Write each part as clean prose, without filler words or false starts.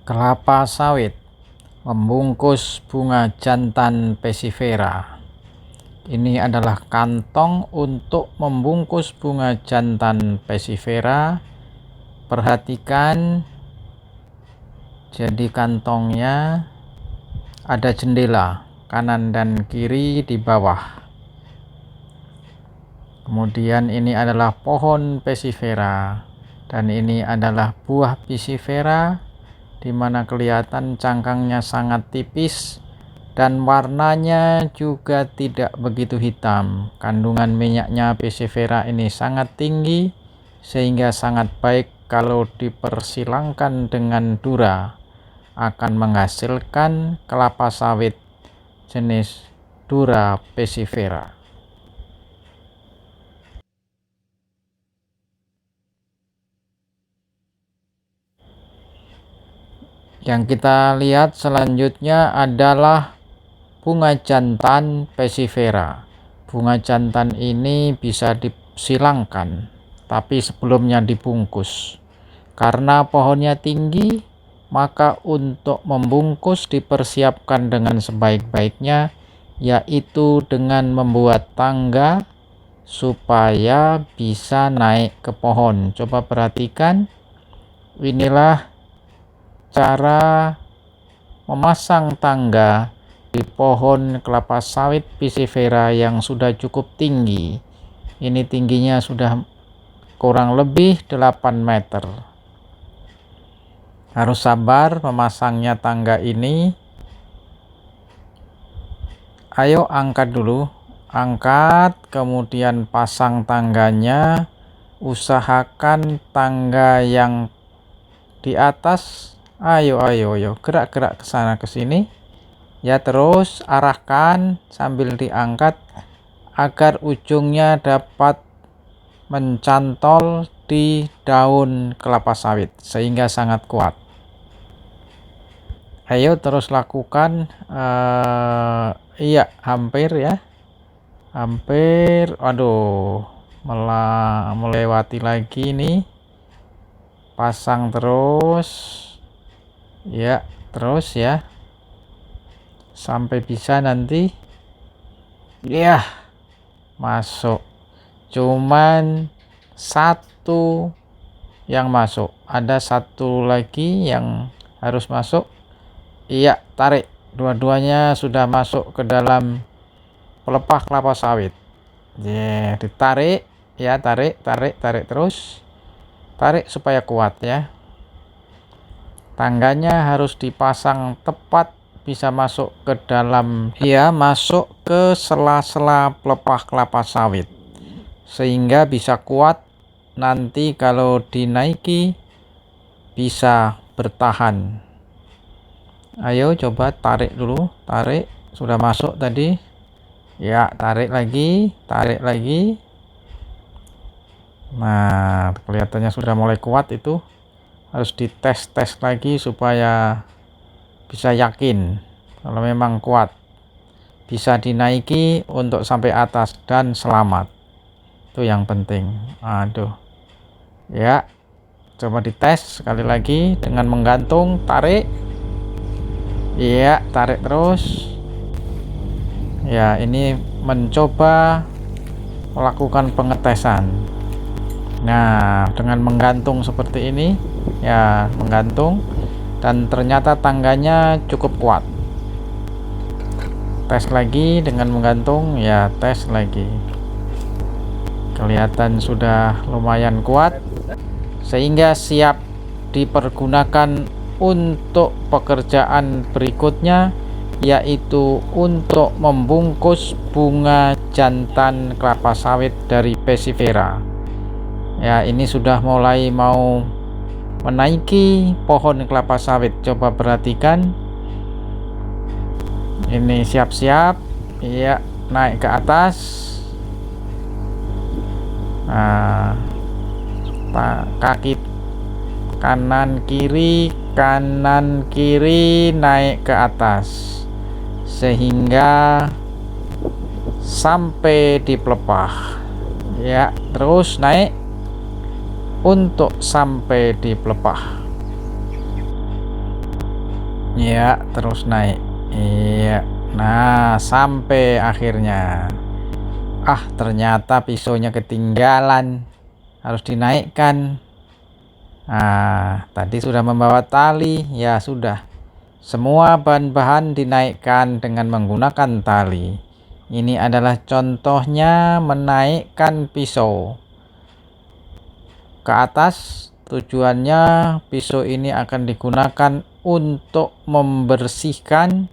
Kelapa sawit membungkus bunga jantan Passifera. Ini adalah kantong untuk membungkus bunga jantan Passifera. Perhatikan, jadi kantongnya ada jendela kanan dan kiri di bawah. Kemudian ini adalah pohon Passifera, dan ini adalah buah Passifera, di mana kelihatan cangkangnya sangat tipis dan warnanya juga tidak begitu hitam. Kandungan minyaknya Passifera ini sangat tinggi, sehingga sangat baik kalau dipersilangkan dengan dura, akan menghasilkan kelapa sawit jenis Dura Passifera. Yang kita lihat selanjutnya adalah bunga jantan Passifera. Bunga jantan ini bisa disilangkan, tapi sebelumnya dibungkus. Karena pohonnya tinggi, maka untuk membungkus dipersiapkan dengan sebaik-baiknya, yaitu dengan membuat tangga supaya bisa naik ke pohon. Coba perhatikan, inilah cara memasang tangga di pohon kelapa sawit Passifera yang sudah cukup tinggi. Ini tingginya sudah kurang lebih 8 meter. Harus sabar memasangnya tangga ini. Ayo angkat dulu, angkat, kemudian pasang tangganya. Usahakan tangga yang di atas, ayo gerak-gerak ke sana ke sini ya, terus arahkan sambil diangkat agar ujungnya dapat mencantol di daun kelapa sawit sehingga sangat kuat. Ayo terus lakukan. Iya, hampir ya, hampir. Waduh, melewati lagi nih. Pasang terus ya, terus ya, sampai bisa nanti ya masuk. Cuman satu yang masuk, ada satu lagi yang harus masuk. Iya, tarik, dua-duanya sudah masuk ke dalam pelepah kelapa sawit. Ditarik ya, tarik terus, tarik supaya kuat ya. Tangganya harus dipasang tepat, bisa masuk ke dalam ya, masuk ke sela-sela pelepah kelapa sawit sehingga bisa kuat. Nanti kalau dinaiki bisa bertahan. Ayo coba tarik dulu, tarik, sudah masuk tadi ya, tarik lagi. Nah, kelihatannya sudah mulai kuat. Itu harus dites lagi supaya bisa yakin kalau memang kuat, bisa dinaiki untuk sampai atas dan selamat. Itu yang penting. Aduh ya, coba dites sekali lagi dengan menggantung. Tarik ya, tarik terus ya. Ini mencoba melakukan pengetesan. Nah, dengan menggantung seperti ini ya, menggantung, dan ternyata tangganya cukup kuat. Tes lagi dengan menggantung ya, tes lagi. Kelihatan sudah lumayan kuat sehingga siap dipergunakan untuk pekerjaan berikutnya, yaitu untuk membungkus bunga jantan kelapa sawit dari Passifera. Ya, ini sudah mulai mau menaiki pohon kelapa sawit. Coba perhatikan, ini siap-siap ya, naik ke atas. Nah, kaki kanan kiri naik ke atas sehingga sampai di pelepah ya, terus naik untuk sampai di pelepah. Ya, terus naik. Iya. Nah, sampai akhirnya. Ternyata pisaunya ketinggalan. Harus dinaikkan. Tadi sudah membawa tali. Ya, sudah. Semua bahan-bahan dinaikkan dengan menggunakan tali. Ini adalah contohnya menaikkan pisau ke atas. Tujuannya pisau ini akan digunakan untuk membersihkan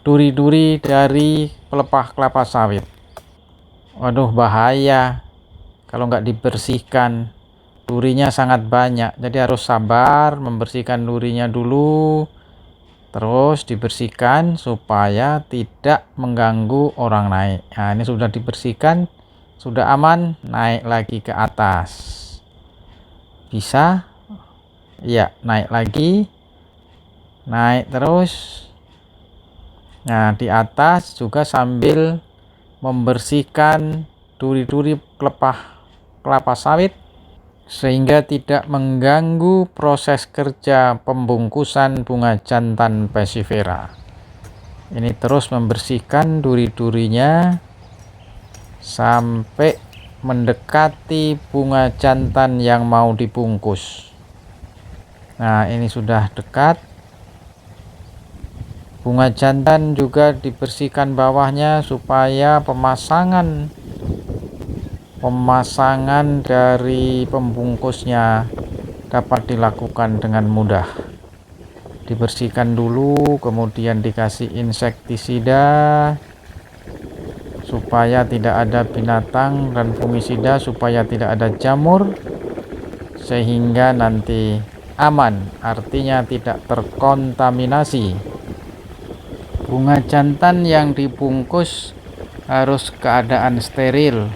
duri-duri dari pelepah kelapa sawit. Waduh, bahaya kalau nggak dibersihkan. Durinya sangat banyak, jadi harus sabar membersihkan durinya dulu, terus dibersihkan supaya tidak mengganggu orang naik. Nah, ini sudah dibersihkan, sudah aman, naik lagi ke atas. Bisa? Ya, naik lagi, naik terus. Nah, di atas juga sambil membersihkan duri-duri pelepah kelapa sawit sehingga tidak mengganggu proses kerja pembungkusan bunga jantan Passifera. Ini terus membersihkan duri-durinya sampai mendekati bunga jantan yang mau dibungkus. Nah, ini sudah dekat. Bunga jantan juga dibersihkan bawahnya supaya pemasangan dari pembungkusnya dapat dilakukan dengan mudah. Dibersihkan dulu, kemudian dikasih insektisida supaya tidak ada binatang, dan fungisida supaya tidak ada jamur, sehingga nanti aman, artinya tidak terkontaminasi. Bunga jantan yang dibungkus harus keadaan steril,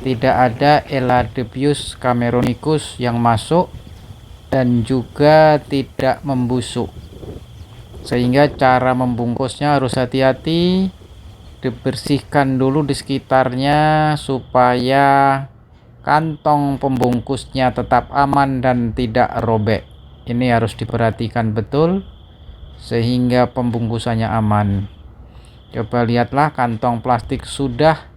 tidak ada Eladebius cameronicus yang masuk dan juga tidak membusuk, sehingga cara membungkusnya harus hati-hati. Dibersihkan dulu di sekitarnya supaya kantong pembungkusnya tetap aman dan tidak robek. Ini harus diperhatikan betul sehingga pembungkusannya aman. Coba lihatlah, kantong plastik sudah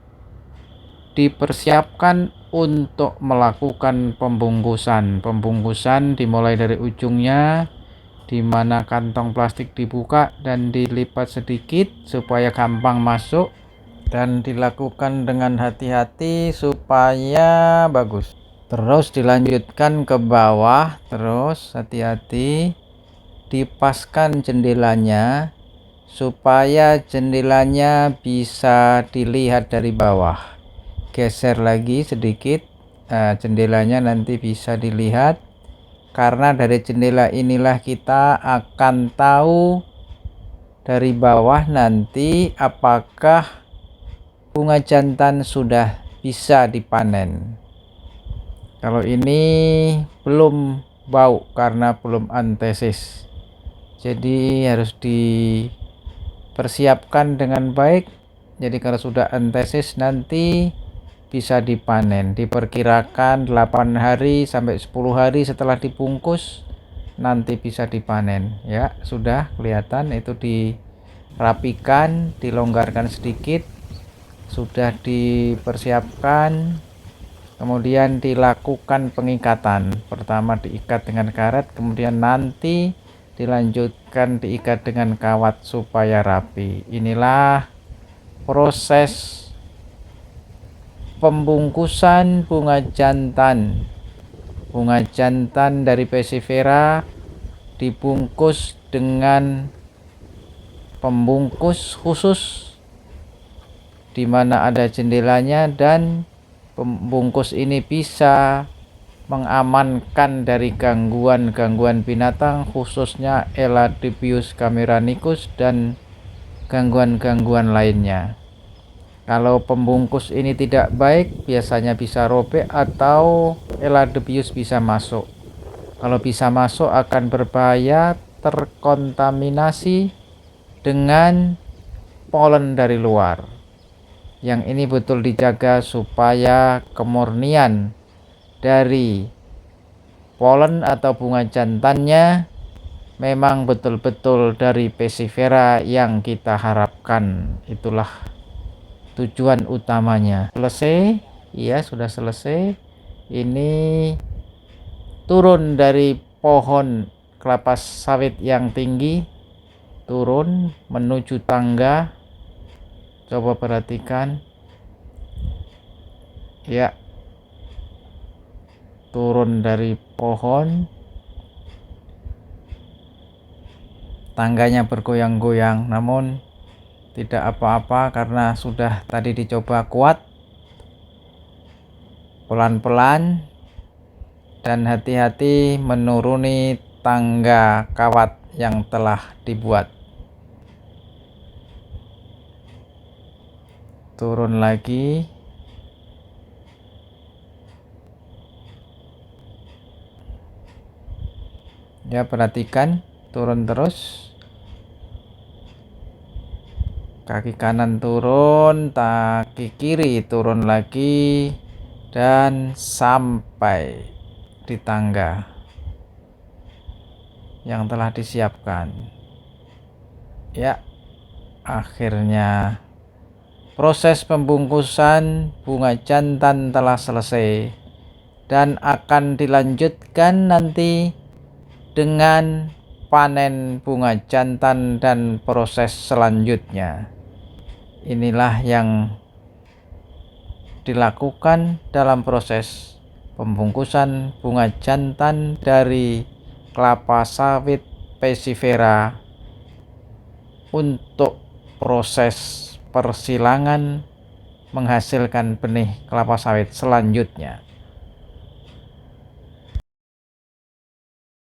dipersiapkan untuk melakukan pembungkusan. Pembungkusan dimulai dari ujungnya, di mana kantong plastik dibuka dan dilipat sedikit supaya gampang masuk, dan dilakukan dengan hati-hati supaya bagus. Terus dilanjutkan ke bawah, terus hati-hati dipaskan jendelanya supaya jendelanya bisa dilihat dari bawah. Geser lagi sedikit, jendelanya nanti bisa dilihat, karena dari jendela inilah kita akan tahu dari bawah nanti apakah bunga jantan sudah bisa dipanen. Kalau ini belum bau karena belum antesis, jadi harus dipersiapkan dengan baik. Jadi kalau sudah antesis nanti bisa dipanen. Diperkirakan 8 hari sampai 10 hari setelah dibungkus nanti bisa dipanen. Ya, sudah kelihatan itu dirapikan, dilonggarkan sedikit, sudah dipersiapkan. Kemudian dilakukan pengikatan. Pertama diikat dengan karet, kemudian nanti dilanjutkan diikat dengan kawat supaya rapi. Inilah proses pembungkusan bunga jantan. Bunga jantan dari Passifera dibungkus dengan pembungkus khusus di mana ada jendelanya, dan pembungkus ini bisa mengamankan dari gangguan-gangguan binatang, khususnya Eladebius cameronicus dan gangguan-gangguan lainnya. Kalau pembungkus ini tidak baik, biasanya bisa robek atau Eladebius bisa masuk. Kalau bisa masuk akan berbahaya, terkontaminasi dengan polen dari luar. Yang ini betul dijaga supaya kemurnian dari polen atau bunga jantannya memang betul-betul dari Pesifera yang kita harapkan. Itulah tujuan utamanya. Selesai, iya sudah selesai. Ini turun dari pohon kelapa sawit yang tinggi, turun menuju tangga. Coba perhatikan ya, turun dari pohon, tangganya bergoyang-goyang, namun tidak apa-apa karena sudah tadi dicoba kuat, pelan-pelan dan hati-hati menuruni tangga kawat yang telah dibuat. Turun lagi, ya perhatikan, turun terus, kaki kanan turun, kaki kiri turun lagi, dan sampai di tangga yang telah disiapkan. Ya, akhirnya proses pembungkusan bunga jantan telah selesai dan akan dilanjutkan nanti dengan panen bunga jantan dan proses selanjutnya. Inilah yang dilakukan dalam proses pembungkusan bunga jantan dari kelapa sawit Pesifera untuk proses persilangan menghasilkan benih kelapa sawit selanjutnya.